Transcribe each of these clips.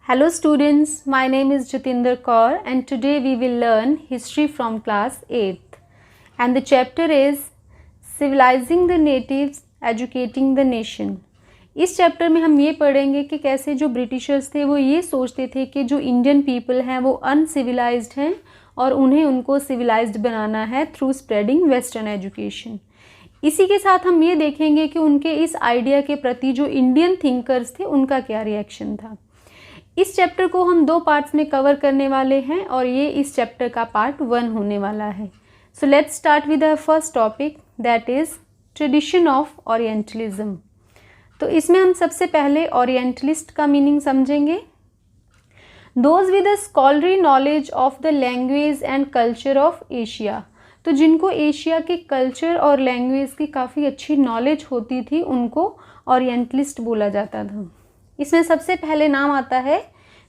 Hello students, my name is Jatinder Kaur and today we will learn history from class 8th and the chapter is Civilizing the Natives, Educating the Nation। इस chapter में हम ये पढ़ेंगे कि कैसे जो Britishers थे वो ये सोचते थे कि जो इंडियन पीपल हैं वो अनसिविलाइज्ड हैं और उन्हें उनको सिविलाइज्ड बनाना है थ्रू स्प्रेडिंग वेस्टर्न एजुकेशन। इसी के साथ हम ये देखेंगे कि उनके इस आइडिया के प्रति जो इंडियन थिंकर्स थे उनका क्या रिएक्शन था। इस चैप्टर को हम 2 पार्ट्स में कवर करने वाले हैं और ये इस चैप्टर का पार्ट 1 होने वाला है। So let's start with the first topic that is tradition of orientalism. तो इसमें हम सबसे पहले ओरिएंटलिस्ट का मीनिंग समझेंगे। Those with a scholarly knowledge of the language and culture of Asia. तो जिनको एशिया के कल्चर और लैंग्वेज की काफ़ी अच्छी नॉलेज होती थी उनको ओरिएंटलिस्ट बोला जाता था। इसमें सबसे पहले नाम आता है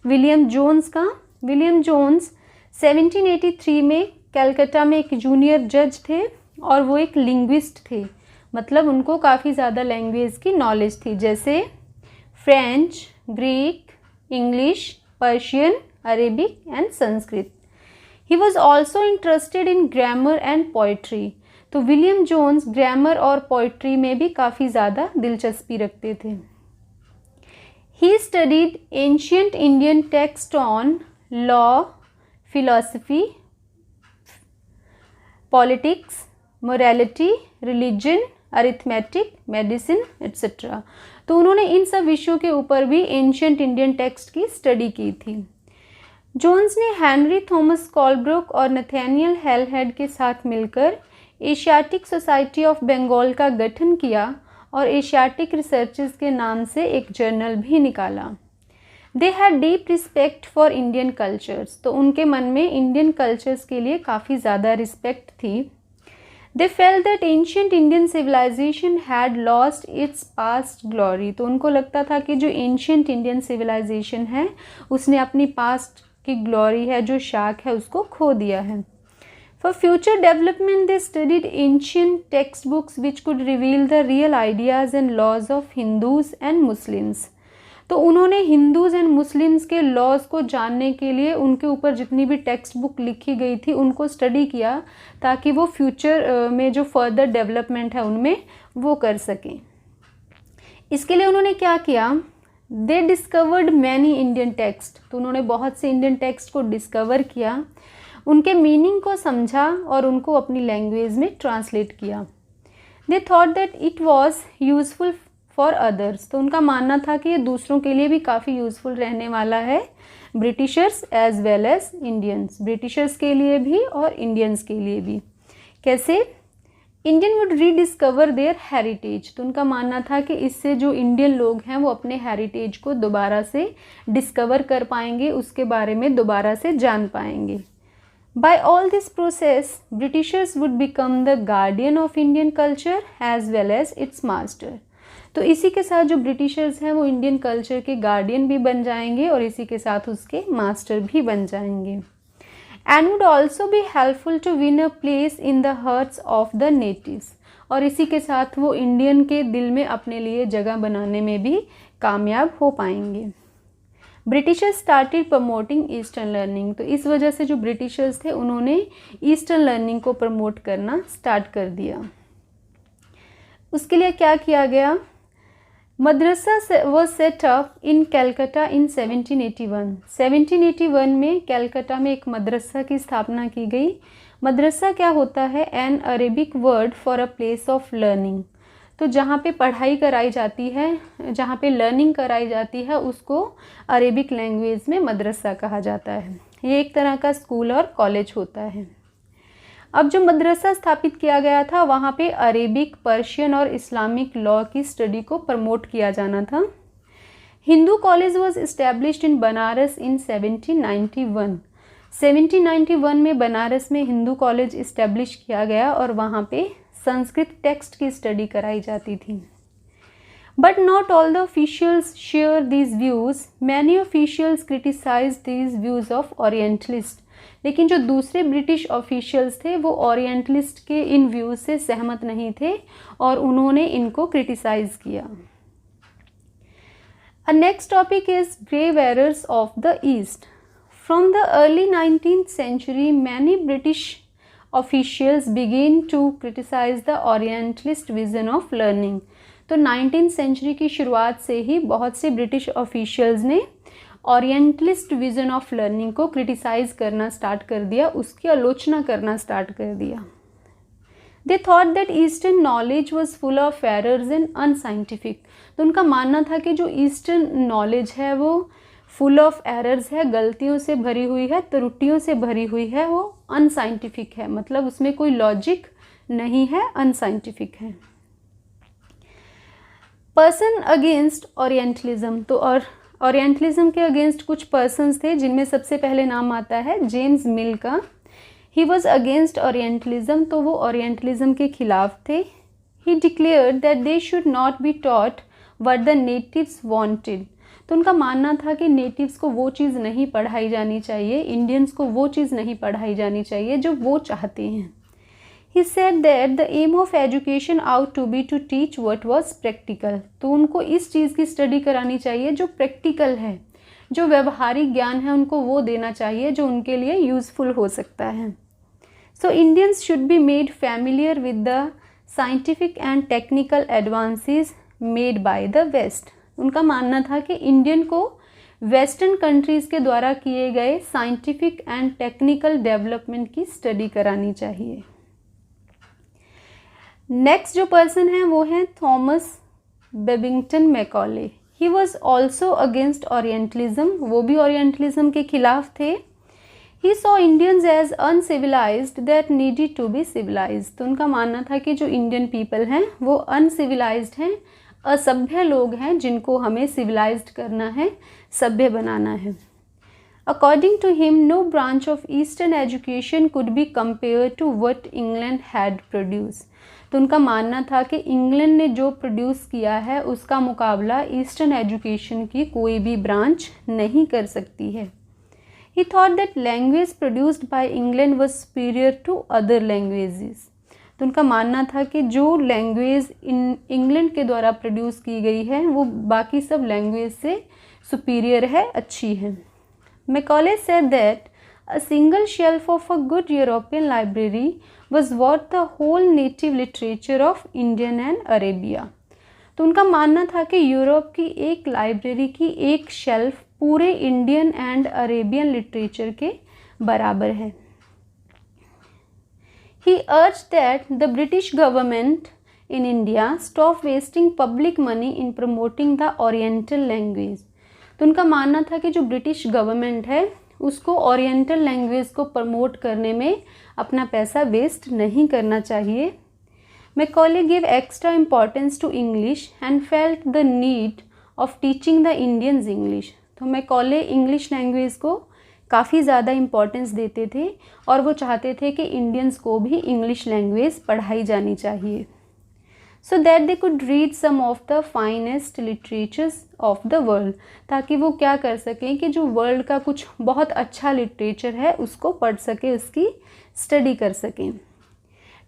विलियम जोन्स का। विलियम जोन्स 1783 में कलकत्ता में एक जूनियर जज थे और वो एक लिंग्विस्ट थे, मतलब उनको काफ़ी ज़्यादा लैंग्वेज की नॉलेज थी, जैसे French, Greek, English, Persian, Arabic and Sanskrit. He was also interested in grammar and poetry. तो विलियम जोन्स ग्रामर और पोइट्री में भी काफ़ी ज़्यादा दिलचस्पी रखते थे। He studied ancient Indian texts on law, philosophy, politics, morality, religion, arithmetic, medicine, etc. तो उन्होंने इन सब विषयों के ऊपर भी एंशियंट इंडियन टेक्स्ट की स्टडी की थी। जोन्स ने हेनरी थॉमस कॉलब्रुक और नथानियल हेलहेड के साथ मिलकर एशियाटिक सोसाइटी ऑफ बंगाल का गठन किया और एशियाटिक रिसर्चेस के नाम से एक जर्नल भी निकाला। They had deep respect for Indian cultures. तो उनके मन में इंडियन कल्चर्स के लिए काफ़ी ज़्यादा रिस्पेक्ट थी। They felt that ancient Indian civilisation had lost its past glory. तो उनको लगता था कि जो एंशियंट इंडियन सिविलाइजेशन है उसने अपनी पास्ट की ग्लोरी है, जो शाख है, उसको खो दिया है। For future development, they studied ancient textbooks which could reveal the real ideas and laws of Hindus and Muslims. तो उन्होंने हिंदूज एंड मुस्लिम्स के लॉज को जानने के लिए उनके ऊपर जितनी भी टेक्स्ट बुक लिखी गई थी उनको स्टडी किया ताकि वो फ्यूचर में जो फर्दर डेवलपमेंट है उनमें वो कर सकें। इसके लिए उन्होंने क्या किया? दे डिस्कवर्ड मैनी इंडियन टेक्स्ट। तो उन्होंने बहुत से इंडियन टेक्स्ट को डिस्कवर किया, उनके मीनिंग को समझा और उनको अपनी लैंग्वेज में ट्रांसलेट किया। They thought that it was useful for others. तो उनका मानना था कि ये दूसरों के लिए भी काफ़ी यूज़फुल रहने वाला है, Britishers as well as Indians. Britishers के लिए भी और इंडियंस के लिए भी। कैसे? Indian would rediscover their heritage. तो उनका मानना था कि इससे जो इंडियन लोग हैं वो अपने हेरिटेज को दोबारा से डिस्कवर कर पाएंगे, उसके बारे में दोबारा से जान पाएंगे। By all this process, Britishers would become the guardian of Indian culture as well as its master. तो इसी के साथ जो ब्रिटिशर्स हैं वो इंडियन कल्चर के गार्डियन भी बन जाएंगे और इसी के साथ उसके मास्टर भी बन जाएंगे। And would also be helpful to win a place in the hearts of the natives. और इसी के साथ वो इंडियन के दिल में अपने लिए जगह बनाने में भी कामयाब हो पाएंगे। Britishers started promoting eastern learning. तो इस वजह से जो ब्रिटिशर्स थे उन्होंने ईस्टर्न लर्निंग को प्रमोट करना स्टार्ट कर दिया। उसके लिए क्या किया गया? Madrasa was set up in Calcutta in 1781। 1781 में कलकत्ता में एक मदरसा की स्थापना की गई। मदरसा क्या होता है? N Arabic word for a place of learning. तो जहाँ पे पढ़ाई कराई जाती है, जहाँ पे लर्निंग कराई जाती है, उसको अरेबिक लैंग्वेज में मदरसा कहा जाता है। ये एक तरह का स्कूल और कॉलेज होता है। अब जो मदरसा स्थापित किया गया था वहाँ पे अरेबिक, पर्शियन और इस्लामिक लॉ की स्टडी को प्रमोट किया जाना था। Hindu College was established in Banaras in 1791। 1791 में बनारस में हिंदू कॉलेज इस्टेब्लिश किया गया और वहाँ पे संस्कृत टेक्स्ट की स्टडी कराई जाती थी। But not all the officials share these views. Many officials criticise these views of orientalist. लेकिन जो दूसरे ब्रिटिश ऑफिशियल्स थे वो ओरिएंटलिस्ट के इन व्यूज़ से सहमत नहीं थे और उन्होंने इनको क्रिटिसाइज़ किया। A next topic is grave errors of the East. From the early 19th century, many British officials began to criticize the Orientalist vision of learning. तो 19th century की शुरुआत से ही बहुत से ब्रिटिश ऑफिशियल्स ने ओरिएंटलिस्ट विजन ऑफ लर्निंग को criticise करना start कर दिया, उसकी आलोचना करना स्टार्ट कर दिया. They thought that Eastern knowledge was full of errors and unscientific. तो उनका मानना था कि जो ईस्टर्न नॉलेज है वो फुल ऑफ एरर्स है, गलतियों से भरी हुई है, त्रुटियों से भरी हुई है, वो अनसाइंटिफिक है, मतलब उसमें कोई लॉजिक नहीं है, अनसाइंटिफिक है. Person against orientalism. तो और ओरिएंटलिज्म के अगेंस्ट कुछ पर्सन्स थे जिनमें सबसे पहले नाम आता है जेम्स मिल का. He was against orientalism. तो वो ओरिएंटलिज्म के खिलाफ थे. ही declared that they should not be taught what the natives wanted. तो उनका मानना था कि नेटिव्स को वो चीज़ नहीं पढ़ाई जानी चाहिए, इंडियंस को वो चीज़ नहीं पढ़ाई जानी चाहिए जो वो चाहते हैं. He said that the aim of education ought to be to teach what was practical. तो उनको इस चीज़ की स्टडी करानी चाहिए जो प्रैक्टिकल है, जो व्यवहारिक ज्ञान है उनको वो देना चाहिए जो उनके लिए यूज़फुल हो सकता है. So Indians should be made familiar with the scientific and technical advances made by the West. उनका मानना था कि इंडियन को वेस्टर्न कंट्रीज़ के द्वारा किए गए साइंटिफिक एंड टेक्निकल डेवलपमेंट की स्टडी करानी चाहिए. नेक्स्ट जो पर्सन है वो है Thomas Babington Macaulay. He was also against orientalism. वो भी ओरिएंटलिज्म के खिलाफ थे. He saw Indians as uncivilised that needed to be civilised. तो उनका मानना था कि जो इंडियन पीपल हैं वो अनसिविलाइज्ड हैं, असभ्य लोग हैं जिनको हमें सिविलाइज्ड करना है, सभ्य बनाना है. According to him no branch of eastern education could be compare to what England had produce. तो उनका मानना था कि इंग्लैंड ने जो प्रोड्यूस किया है उसका मुकाबला ईस्टर्न एजुकेशन की कोई भी ब्रांच नहीं कर सकती है. He thought that language produced by England was superior to other languages. तो उनका मानना था कि जो लैंग्वेज इंग्लैंड के द्वारा प्रोड्यूस की गई है वो बाकी सब लैंग्वेज से सुपीरियर है, अच्छी है. Macaulay said that a single shelf of a good European library was worth the whole native literature of Indian and Arabia. तो उनका मानना था कि यूरोप की एक लाइब्रेरी की एक शेल्फ पूरे इंडियन एंड अरेबियन लिटरेचर के बराबर है. He urged that the British government in India stop wasting public money in promoting the Oriental language. तो उनका मानना था कि जो ब्रिटिश गवर्नमेंट है उसको ओरिएंटल लैंग्वेज को प्रमोट करने में अपना पैसा वेस्ट नहीं करना चाहिए. Macaulay give extra importance to English and felt the need of teaching the Indians English. तो मैकॉले इंग्लिश लैंग्वेज को काफ़ी ज़्यादा इम्पॉर्टेंस देते थे और वो चाहते थे कि इंडियंस को भी इंग्लिश लैंग्वेज पढ़ाई जानी चाहिए, so that they could read some of the finest literatures of the world. ताकि वो क्या कर सकें कि जो वर्ल्ड का कुछ बहुत अच्छा लिटरेचर है उसको पढ़ सके, उसकी स्टडी कर सकें.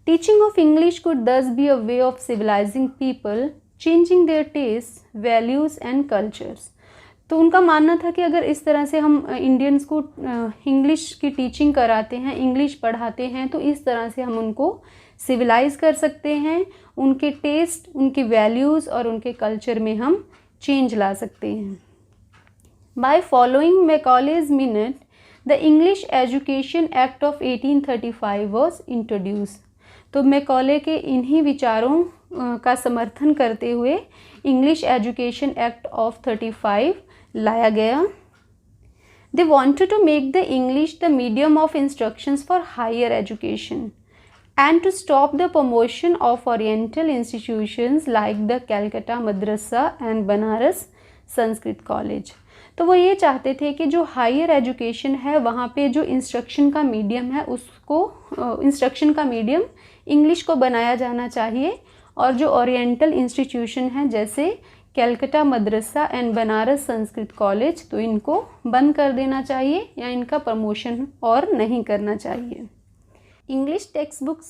Teaching of English could thus be a way of civilising people, changing their taste, values and cultures. तो उनका मानना था कि अगर इस तरह से हम इंडियंस को इंग्लिश की टीचिंग कराते हैं, इंग्लिश पढ़ाते हैं, तो इस तरह से हम उनको सिविलाइज कर सकते हैं, उनके टेस्ट, उनकी वैल्यूज़ और उनके कल्चर में हम चेंज ला सकते हैं. By following Macaulay's minute the English Education Act of 1835 was introduce. तो मैकॉले के इन्हीं विचारों का समर्थन करते हुए इंग्लिश एजुकेशन एक्ट ऑफ 35 लाया गया. They wanted to make the English the medium of instructions for higher education and to stop the promotion of oriental institutions like the Calcutta Madrasa and Banaras Sanskrit College. तो वो ये चाहते थे कि जो higher education है वहाँ पे जो इंस्ट्रक्शन का मीडियम है उसको इंस्ट्रक्शन का मीडियम इंग्लिश को बनाया जाना चाहिए, और जो ओरिएंटल इंस्टीट्यूशन है जैसे Calcutta Madrasa and Banaras Sanskrit college, तो इनको बंद कर देना चाहिए या इनका प्रमोशन और नहीं करना चाहिए. English text books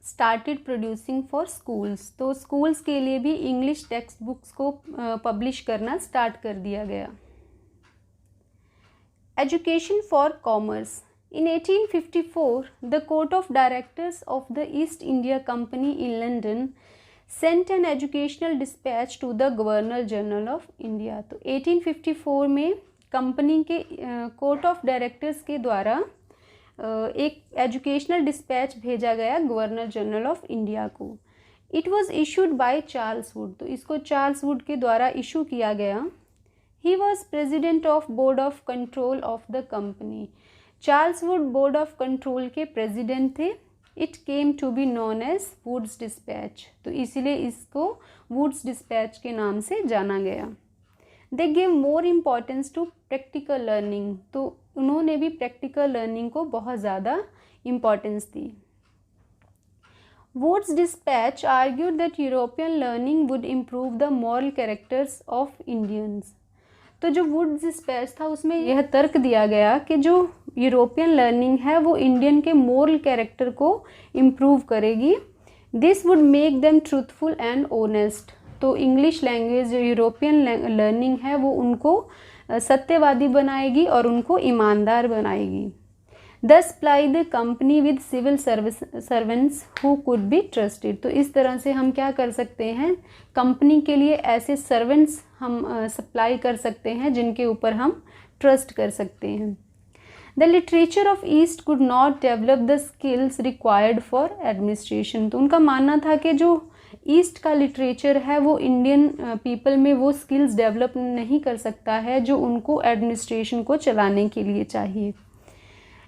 started producing for schools, तो स्कूल्स के लिए भी इंग्लिश टेक्स्ट बुक्स को पब्लिश करना स्टार्ट कर दिया गया। Education for commerce. In 1854, the Court of Directors of the East India Company in London sent an educational dispatch to the Governor General of India। तो 1854 में कंपनी के court of directors के द्वारा एक एजुकेशनल डिस्पैच भेजा गया governor general of India को। It was issued by Charles Wood, तो इसको चार्ल्स वुड के द्वारा इशू किया गया। He was president of board of control of the company, Charles Wood board of control के प्रेसिडेंट थे। It came to be known as Wood's dispatch, तो इसीलिए इसको वुड्स डिस्पैच के नाम से जाना गया। They give more importance to practical learning, तो उन्होंने भी प्रैक्टिकल लर्निंग को बहुत ज़्यादा इम्पॉर्टेंस दी। Wood's dispatch argued that European learning would improve the moral characters of Indians, तो जो वुड्स डिस्पैच था उसमें यह तर्क दिया गया कि जो यूरोपियन लर्निंग है वो इंडियन के मोरल कैरेक्टर को इम्प्रूव करेगी। This would make them truthful and honest, तो इंग्लिश लैंग्वेज जो यूरोपियन लर्निंग है वो उनको सत्यवादी बनाएगी और उनको ईमानदार बनाएगी। Thus ply the company with civil servants who could be trusted, तो इस तरह से हम क्या कर सकते हैं, कंपनी के लिए ऐसे सर्वेंट्स हम सप्लाई कर सकते हैं जिनके ऊपर हम ट्रस्ट कर सकते हैं। The literature of east could not develop the skills required for administration, तो उनका मानना था कि जो ईस्ट का लिटरेचर है वो इंडियन पीपल में वो स्किल्स डेवलप नहीं कर सकता है जो उनको एडमिनिस्ट्रेशन को चलाने के लिए चाहिए।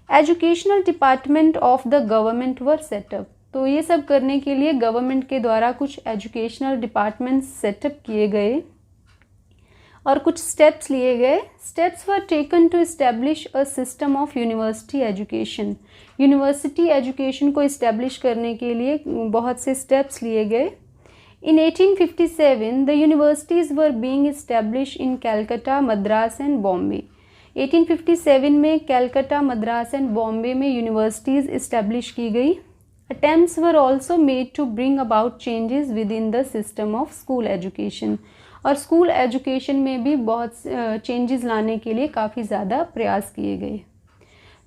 Educational department of the government were set up, तो ये सब करने के लिए गवर्नमेंट के द्वारा कुछ एजुकेशनल डिपार्टमेंट सेटअप किए गए और कुछ स्टेप्स लिए गए। Steps were taken to establish a system of university education, university education को इस्टेब्लिश करने के लिए बहुत से स्टेप्स लिए गए। In 1857 the universities were being establish in Calcutta, Madras and Bombay. 1857 में कैलकाटा, मद्रास एंड बॉम्बे में यूनिवर्सिटीज़ इस्टेब्लिश की गई। Attempts were also made to bring about changes within the system of school education, और स्कूल एजुकेशन में भी बहुत चेंजेस लाने के लिए काफ़ी ज़्यादा प्रयास किए गए।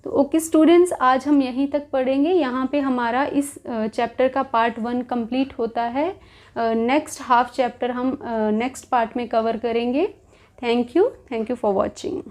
तो ओके स्टूडेंट्स, आज हम यहीं तक पढ़ेंगे। यहाँ पे हमारा इस चैप्टर का पार्ट 1 कंप्लीट होता है। नेक्स्ट हाफ चैप्टर हम नेक्स्ट पार्ट में कवर करेंगे। Thank you for watching.